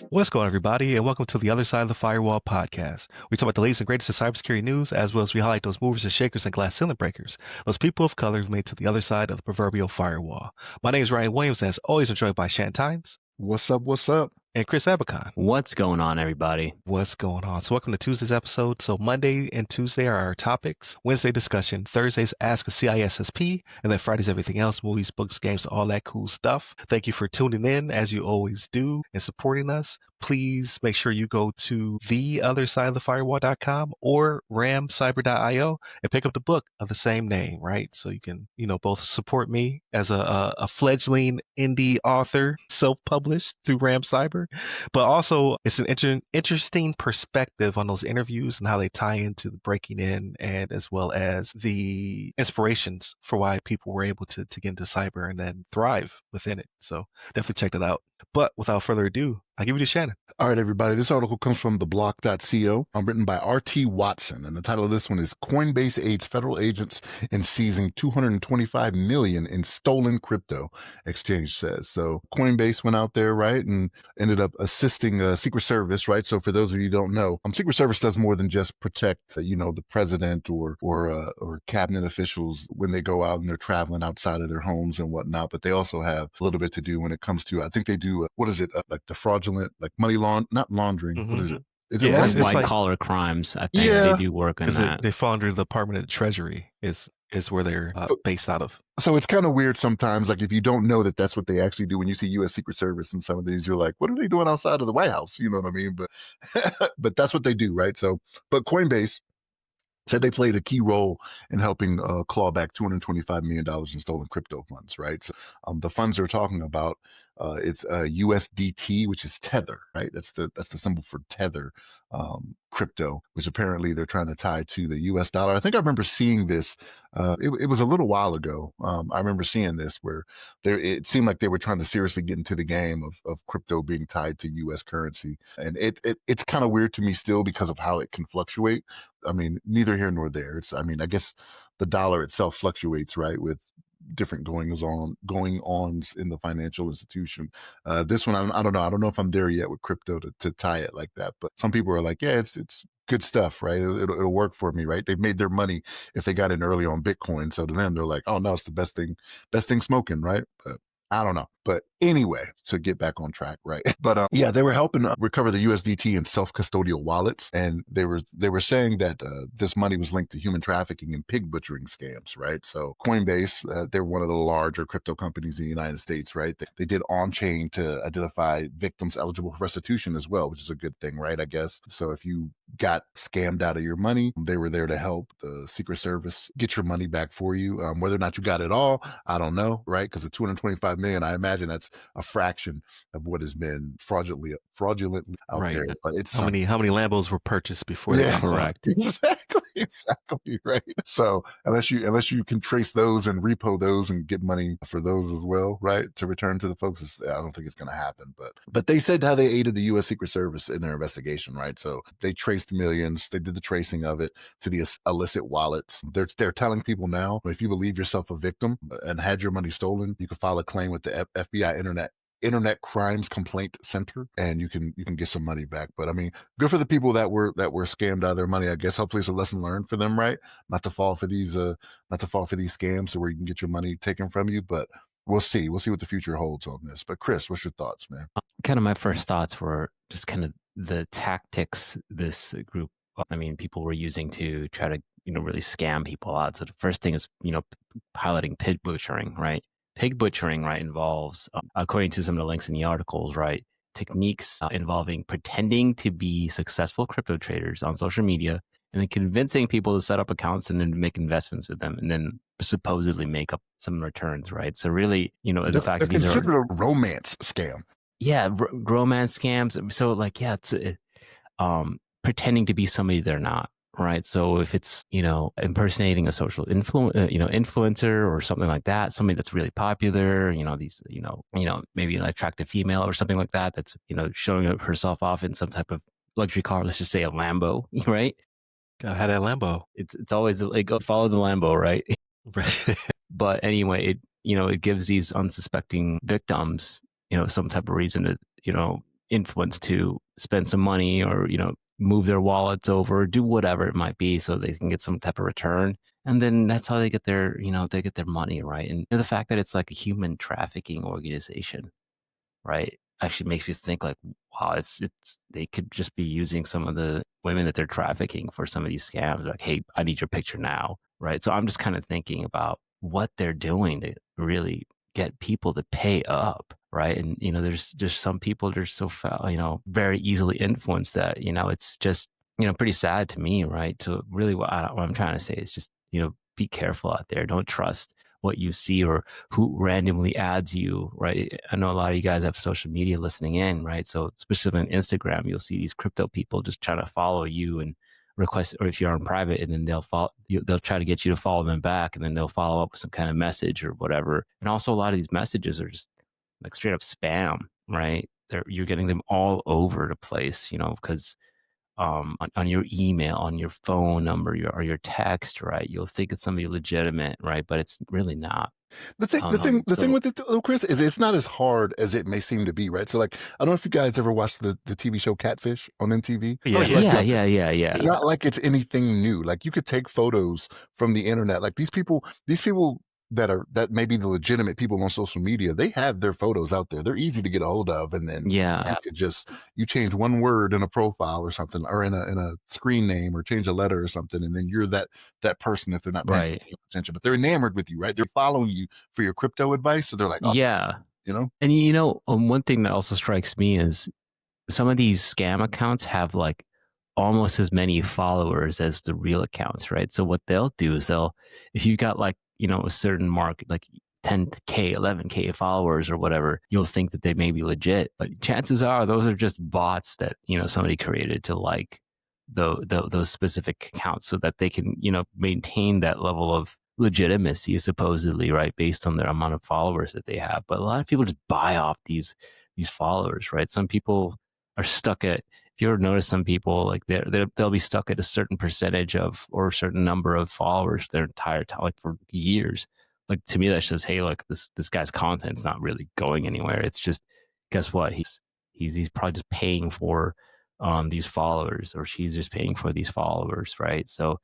What's going on, everybody, and welcome to the Other Side of the Firewall podcast. We talk about the latest and greatest of cybersecurity news, as well as we highlight those movers and shakers and glass ceiling breakers, those people of color who've made it to the other side of the proverbial firewall. My name is Ryan Williams, and as always, I'm joined by Shannon Tynes. What's up? What's up? And Chris Abacon. What's going on, everybody? What's going on? So welcome to Tuesday's episode. So Monday and Tuesday are our topics. Wednesday, discussion. Thursday's Ask a CISSP. And then Friday's everything else, movies, books, games, all that cool stuff. Thank you for tuning in, as you always do, and supporting us. Please make sure you go to theothersideofthefirewall.com or ramcyber.io and pick up the book of the same name, right? So you can, both support me as a fledgling indie author, self-published through Ram Cyber, but also it's an interesting perspective on those interviews and how they tie into the breaking in, and as well as the inspirations for why people were able to get into cyber and then thrive within it. So definitely check that out. But without further ado, I'll give you to Shannon. All right, everybody. This article comes from theblock.co. Written by R.T. Watson. And the title of this one is Coinbase aids federal agents in seizing $225 million in stolen crypto, exchange says. So Coinbase went out there, right, and ended up assisting Secret Service, right? So for those of you who don't know, Secret Service does more than just protect, the president or cabinet officials when they go out and they're traveling outside of their homes and whatnot. But they also have a little bit to do when it comes to, I think they do, like the fraudulent, like money not laundering. Mm-hmm. What is it? Is it white collar crimes? I think they do work on that. They fall under the Department of the Treasury is where they're based out of. So it's kind of weird sometimes, like if you don't know that that's what they actually do. When you see U.S. Secret Service and some of these, you're like, what are they doing outside of the White House? You know what I mean? But that's what they do, right? So, but Coinbase said they played a key role in helping claw back $225 million in stolen crypto funds, right? So the funds they're talking about, it's USDT, which is Tether, right? That's the symbol for Tether crypto, which apparently they're trying to tie to the US dollar. I think I remember seeing this. It was a little while ago. I remember seeing this where it seemed like they were trying to seriously get into the game of crypto being tied to US currency. And it's kind of weird to me still because of how it can fluctuate. I mean, neither here nor there. I guess the dollar itself fluctuates, right, with different going-ons in the financial institution. This one, I don't know. I don't know if I'm there yet with crypto to tie it like that. But some people are like, yeah, it's good stuff, right? It'll work for me, right? They've made their money if they got in early on Bitcoin. So to them, they're like, oh no, it's the best thing smoking, right? But I don't know. But anyway, to get back on track, right? But yeah, they were helping recover the USDT in self-custodial wallets, and they were saying that this money was linked to human trafficking and pig butchering scams, right? So Coinbase, they're one of the larger crypto companies in the United States, right? They did on-chain to identify victims eligible for restitution as well, which is a good thing, right? I guess. So if you got scammed out of your money, they were there to help the Secret Service get your money back for you. Whether or not you got it all, I don't know, right? Because the $225 million, I imagine that's a fraction of what has been fraudulently out right. there. But it's how many Lambos were purchased before they got correct. Exactly, right. So unless you can trace those and repo those and get money for those as well, right, to return to the folks, I don't think it's going to happen. But they said how they aided the U.S. Secret Service in their investigation, right? So they traced millions. They did the tracing of it to the illicit wallets. They're telling people now, if you believe yourself a victim and had your money stolen, you can file a claim with the FBI Internet Crimes Complaint Center, and you can get some money back. But I mean, good for the people that were scammed out of their money. I guess hopefully it's a lesson learned for them, right? Not to fall for these scams, so where you can get your money taken from you. But we'll see what the future holds on this. But Chris, what's your thoughts, man? Kind of my first thoughts were just kind of the tactics this group, people were using to try to really scam people out. So the first thing is piloting pig butchering, right? Pig butchering, right, involves, according to some of the links in the articles, right, techniques involving pretending to be successful crypto traders on social media and then convincing people to set up accounts and then make investments with them and then supposedly make up some returns, right? So really, the fact that these are considered a romance scam. Yeah, romance scams. So it's pretending to be somebody they're not. Right. So if it's, impersonating a social influencer or something like that, somebody that's really popular, maybe an attractive female or something like that, that's, showing herself off in some type of luxury car, let's just say a Lambo, right? Gotta have that Lambo. It's always like, follow the Lambo, right? Right. But anyway, it gives these unsuspecting victims, some type of reason to, influence to spend some money or, move their wallets over, do whatever it might be so they can get some type of return. And then that's how they get their money, right? And the fact that it's like a human trafficking organization, right, actually makes you think like, wow, it's they could just be using some of the women that they're trafficking for some of these scams. Like, hey, I need your picture now, right? So I'm just kind of thinking about what they're doing to really get people to pay up, right? And there's some people that are so very easily influenced that it's just pretty sad to me, right? To really what I'm trying to say is just be careful out there. Don't trust what you see or who randomly adds you, right? I know a lot of you guys have social media listening in, right? So especially on Instagram, you'll see these crypto people just trying to follow you and request, or if you're on private, and then they'll try to get you to follow them back, and then they'll follow up with some kind of message or whatever. And also a lot of these messages are just like straight up spam, right? You're getting them all over the place, because on your email, on your phone number, or your text, right? You'll think it's somebody legitimate, right? But it's really not. The thing So with it, though, Chris, is it's not as hard as it may seem to be, right? So, like, I don't know if you guys ever watched the TV show Catfish on MTV. Yeah, So, like, yeah, yeah. yeah. it's not like it's anything new. Like, you could take photos from the internet. Like, these people that may be the legitimate people on social media, they have their photos out there. They're easy to get a hold of, and then Yeah, you could just you change one word in a profile or something, or in a screen name, or change a letter or something, and then you're that person if they're not paying right. attention. But they're enamored with you, right? They're following you for your crypto advice, so they're like, oh, Yeah. you know, And one thing that also strikes me is some of these scam accounts have like almost as many followers as the real accounts, right? So what they'll do is if you got like, a certain market, like 10K, 11K followers or whatever, you'll think that they may be legit. But chances are those are just bots that, somebody created to like those specific accounts so that they can, maintain that level of legitimacy supposedly, right? Based on their amount of followers that they have. But a lot of people just buy off these followers, right? Some people are stuck at, if you ever notice some people like they'll be stuck at a certain percentage of or a certain number of followers their entire time, like for years. Like to me, that says, hey, look, this guy's content's not really going anywhere. It's just, guess what? He's probably just paying for these followers, or she's just paying for these followers, right? So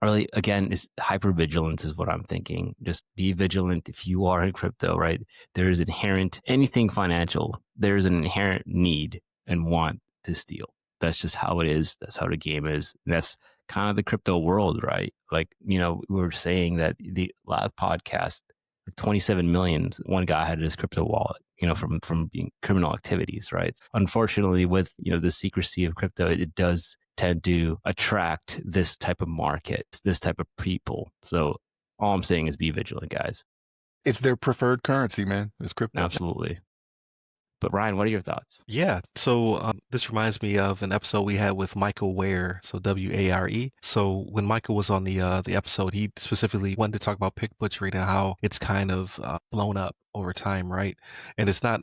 really, again, is hypervigilance is what I'm thinking. Just be vigilant if you are in crypto, right? There is inherent anything financial. There's an inherent need and want to steal. That's just how it is. That's how the game is. And that's kind of the crypto world, right? Like, we were saying that the last podcast, 27 million, one guy had his crypto wallet, from being criminal activities, right? Unfortunately, with, the secrecy of crypto, it does tend to attract this type of market, this type of people. So all I'm saying is be vigilant, guys. it's their preferred currency, man. It's crypto. Absolutely. But Ryan, what are your thoughts? Yeah, so this reminds me of an episode we had with Michael Ware, so Ware. So when Michael was on the episode, he specifically wanted to talk about pick butchery and how it's kind of blown up over time, right? And it's not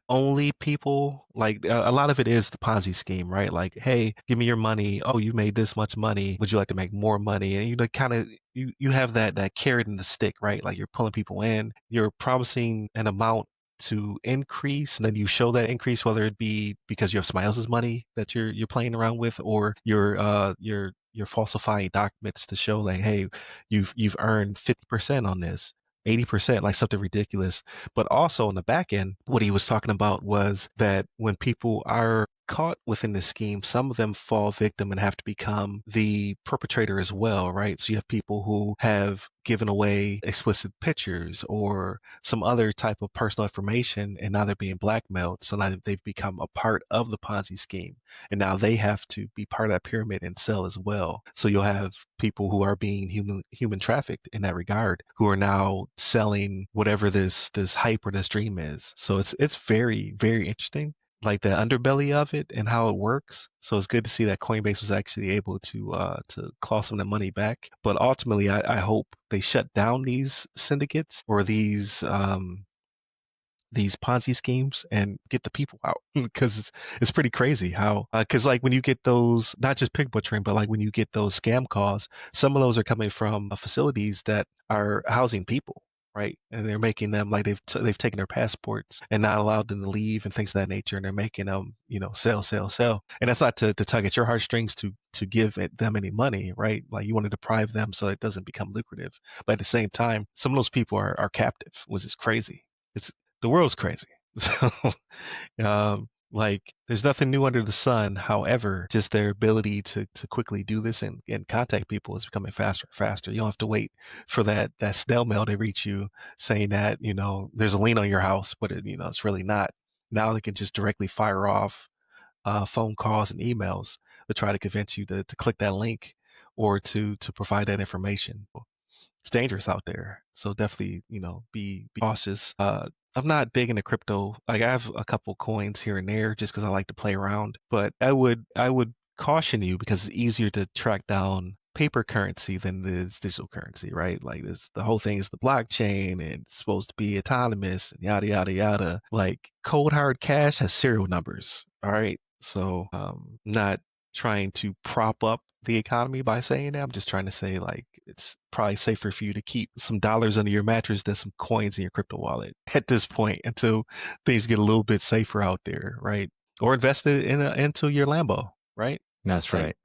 only people, like a lot of it is the Ponzi scheme, right? Like, hey, give me your money. Oh, you made this much money. Would you like to make more money? And kind of you have that carrot and the stick, right? Like you're pulling people in, you're promising an amount to increase, and then you show that increase, whether it be because you have somebody else's money that you're playing around with, or you're falsifying documents to show like, hey, you've earned 50% on this, 80%, like something ridiculous. But also on the back end, what he was talking about was that when people are caught within the scheme, some of them fall victim and have to become the perpetrator as well, right? So you have people who have given away explicit pictures or some other type of personal information, and now they're being blackmailed. So now they've become a part of the Ponzi scheme, and now they have to be part of that pyramid and sell as well. So you'll have people who are being human trafficked in that regard, who are now selling whatever this hype or this dream is. So it's very, very interesting, like the underbelly of it and how it works. So it's good to see that Coinbase was actually able to claw some of the money back. But ultimately, I hope they shut down these syndicates or these these Ponzi schemes and get the people out because it's pretty crazy how because like when you get those not just pig butchering but like when you get those scam calls, some of those are coming from facilities that are housing people, right? And they're making them like they've taken their passports and not allowed them to leave and things of that nature, and they're making them sell, and that's not to tug at your heartstrings to give them any money, right? Like you want to deprive them so it doesn't become lucrative, but at the same time some of those people are captive, which is crazy. It's the world's crazy. So like there's nothing new under the sun. However, just their ability to quickly do this and contact people is becoming faster and faster. You don't have to wait for that snail mail to reach you saying that, there's a lien on your house, but it's really not. Now they can just directly fire off phone calls and emails to try to convince you to click that link or to provide that information. It's dangerous out there. So definitely, be cautious. I'm not big into crypto. Like I have a couple coins here and there just because I like to play around. But I would caution you because it's easier to track down paper currency than it is digital currency, right? Like this, the whole thing is the blockchain and it's supposed to be autonomous and yada yada yada. Like cold hard cash has serial numbers. All right. So not trying to prop up the economy by saying that. I'm just trying to say like it's probably safer for you to keep some dollars under your mattress than some coins in your crypto wallet at this point until things get a little bit safer out there, right? Or invest it into your Lambo, right? That's Like right.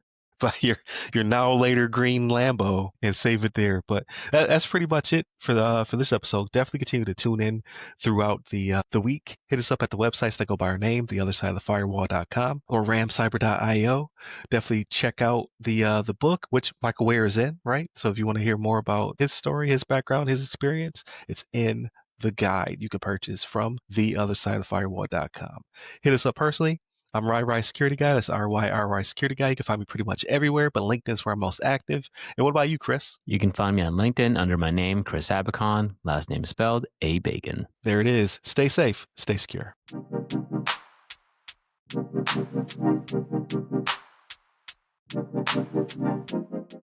but your now later green Lambo and save it there. But that's pretty much it for this episode. Definitely continue to tune in throughout the week. Hit us up at the websites that go by our name, theothersideofthefirewall.com or ramcyber.io. Definitely check out the book, which Michael Ware is in, right? So if you want to hear more about his story, his background, his experience, it's in the guide you can purchase from theothersideofthefirewall.com. Hit us up personally. I'm RyRy Security Guy. That's RYRY Security Guy. You can find me pretty much everywhere, but LinkedIn is where I'm most active. And what about you, Chris? You can find me on LinkedIn under my name, Chris Abacon. Last name spelled A-Bacon. There it is. Stay safe. Stay secure.